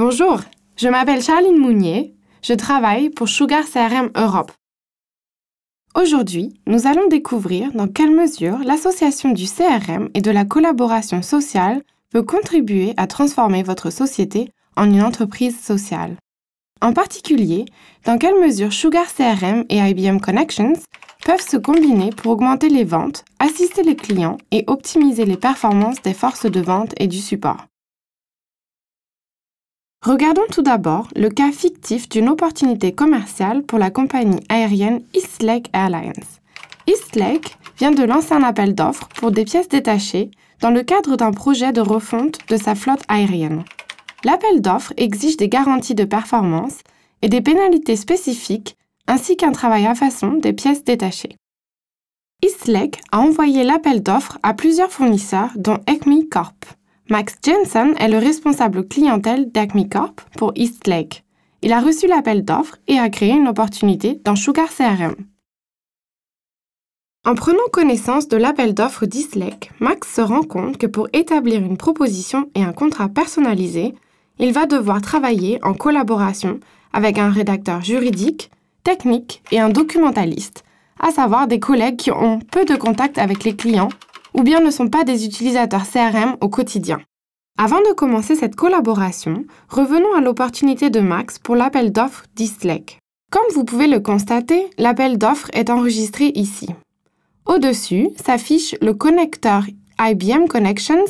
Bonjour, je m'appelle Charline Mounier, je travaille pour Sugar CRM Europe. Aujourd'hui, nous allons découvrir dans quelle mesure l'association du CRM et de la collaboration sociale peut contribuer à transformer votre société en une entreprise sociale. En particulier, dans quelle mesure Sugar CRM et IBM Connections peuvent se combiner pour augmenter les ventes, assister les clients et optimiser les performances des forces de vente et du support. Regardons tout d'abord le cas fictif d'une opportunité commerciale pour la compagnie aérienne Eastlake Airlines. Eastlake vient de lancer un appel d'offres pour des pièces détachées dans le cadre d'un projet de refonte de sa flotte aérienne. L'appel d'offres exige des garanties de performance et des pénalités spécifiques ainsi qu'un travail à façon des pièces détachées. Eastlake a envoyé l'appel d'offres à plusieurs fournisseurs dont Acme Corp. Max Jensen est le responsable clientèle d'Acme Corp pour Eastlake. Il a reçu l'appel d'offres et a créé une opportunité dans Sugar CRM. En prenant connaissance de l'appel d'offres d'Eastlake, Max se rend compte que pour établir une proposition et un contrat personnalisé, il va devoir travailler en collaboration avec un rédacteur juridique, technique et un documentaliste, à savoir des collègues qui ont peu de contact avec les clients ou bien ne sont pas des utilisateurs CRM au quotidien. Avant de commencer cette collaboration, revenons à l'opportunité de Max pour l'appel d'offres d'Eastlake. Comme vous pouvez le constater, l'appel d'offres est enregistré ici. Au-dessus s'affiche le connecteur IBM Connections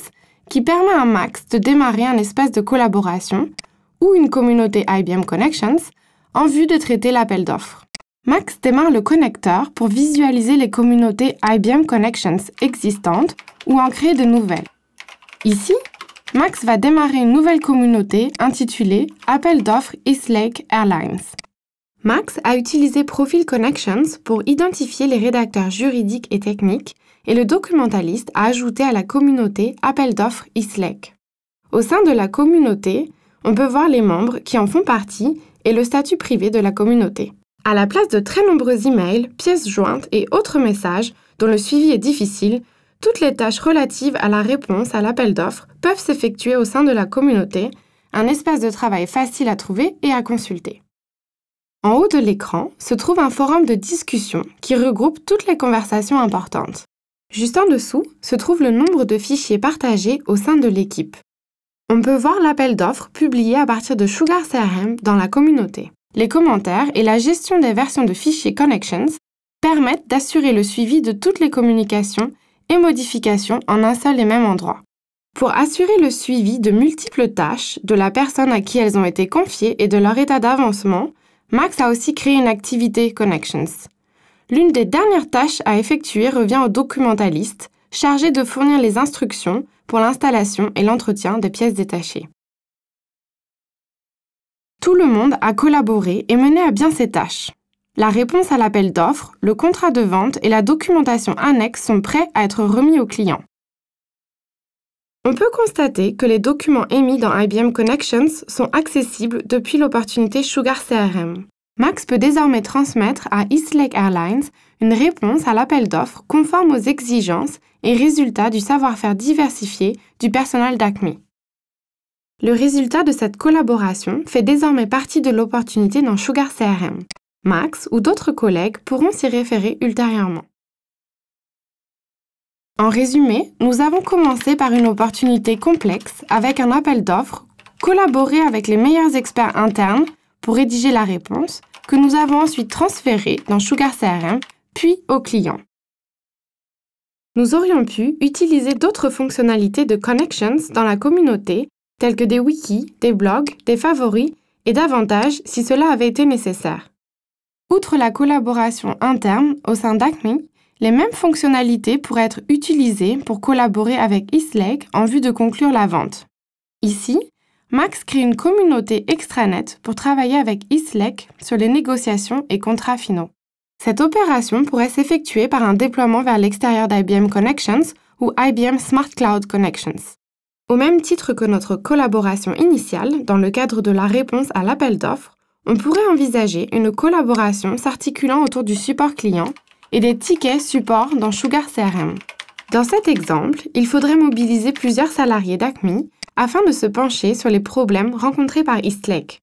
qui permet à Max de démarrer un espace de collaboration ou une communauté IBM Connections en vue de traiter l'appel d'offres. Max démarre le connecteur pour visualiser les communautés IBM Connections existantes ou en créer de nouvelles. Ici, Max va démarrer une nouvelle communauté intitulée Appel d'offres Eastlake Airlines. Max a utilisé Profile Connections pour identifier les rédacteurs juridiques et techniques et le documentaliste a ajouté à la communauté Appel d'offres Eastlake. Au sein de la communauté, on peut voir les membres qui en font partie et le statut privé de la communauté. À la place de très nombreux emails, pièces jointes et autres messages dont le suivi est difficile, toutes les tâches relatives à la réponse à l'appel d'offres peuvent s'effectuer au sein de la communauté, un espace de travail facile à trouver et à consulter. En haut de l'écran se trouve un forum de discussion qui regroupe toutes les conversations importantes. Juste en dessous se trouve le nombre de fichiers partagés au sein de l'équipe. On peut voir l'appel d'offres publié à partir de Sugar CRM dans la communauté. Les commentaires et la gestion des versions de fichiers Connections permettent d'assurer le suivi de toutes les communications et modifications en un seul et même endroit. Pour assurer le suivi de multiples tâches de la personne à qui elles ont été confiées et de leur état d'avancement, Max a aussi créé une activité Connections. L'une des dernières tâches à effectuer revient au documentaliste, chargé de fournir les instructions pour l'installation et l'entretien des pièces détachées. Tout le monde a collaboré et mené à bien ses tâches. La réponse à l'appel d'offres, le contrat de vente et la documentation annexe sont prêts à être remis au client. On peut constater que les documents émis dans IBM Connections sont accessibles depuis l'opportunité Sugar CRM. Max peut désormais transmettre à Eastlake Airlines une réponse à l'appel d'offres conforme aux exigences et résultats du savoir-faire diversifié du personnel d'Acme. Le résultat de cette collaboration fait désormais partie de l'opportunité dans Sugar CRM. Max ou d'autres collègues pourront s'y référer ultérieurement. En résumé, nous avons commencé par une opportunité complexe avec un appel d'offres, collaboré avec les meilleurs experts internes pour rédiger la réponse, que nous avons ensuite transférée dans Sugar CRM, puis au client. Nous aurions pu utiliser d'autres fonctionnalités de Connections dans la communauté, tels que des wikis, des blogs, des favoris et davantage si cela avait été nécessaire. Outre la collaboration interne au sein d'Acme, les mêmes fonctionnalités pourraient être utilisées pour collaborer avec Eastlake en vue de conclure la vente. Ici, Max crée une communauté extranet pour travailler avec Eastlake sur les négociations et contrats finaux. Cette opération pourrait s'effectuer par un déploiement vers l'extérieur d'IBM Connections ou IBM Smart Cloud Connections. Au même titre que notre collaboration initiale, dans le cadre de la réponse à l'appel d'offres, on pourrait envisager une collaboration s'articulant autour du support client et des tickets support dans Sugar CRM. Dans cet exemple, il faudrait mobiliser plusieurs salariés d'Acme afin de se pencher sur les problèmes rencontrés par Eastlake.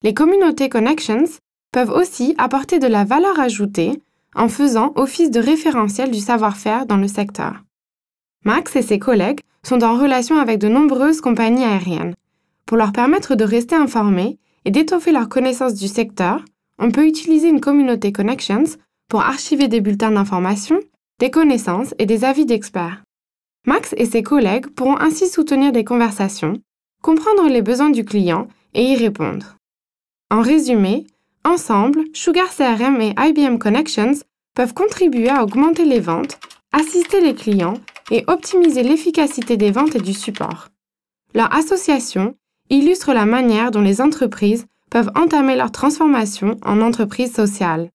Les communautés Connections peuvent aussi apporter de la valeur ajoutée en faisant office de référentiel du savoir-faire dans le secteur. Max et ses collègues sont en relation avec de nombreuses compagnies aériennes. Pour leur permettre de rester informés et d'étoffer leurs connaissances du secteur, on peut utiliser une communauté Connections pour archiver des bulletins d'information, des connaissances et des avis d'experts. Max et ses collègues pourront ainsi soutenir des conversations, comprendre les besoins du client et y répondre. En résumé, ensemble, Sugar CRM et IBM Connections peuvent contribuer à augmenter les ventes, assister les clients et optimiser l'efficacité des ventes et du support. Leur association illustre la manière dont les entreprises peuvent entamer leur transformation en entreprise sociale.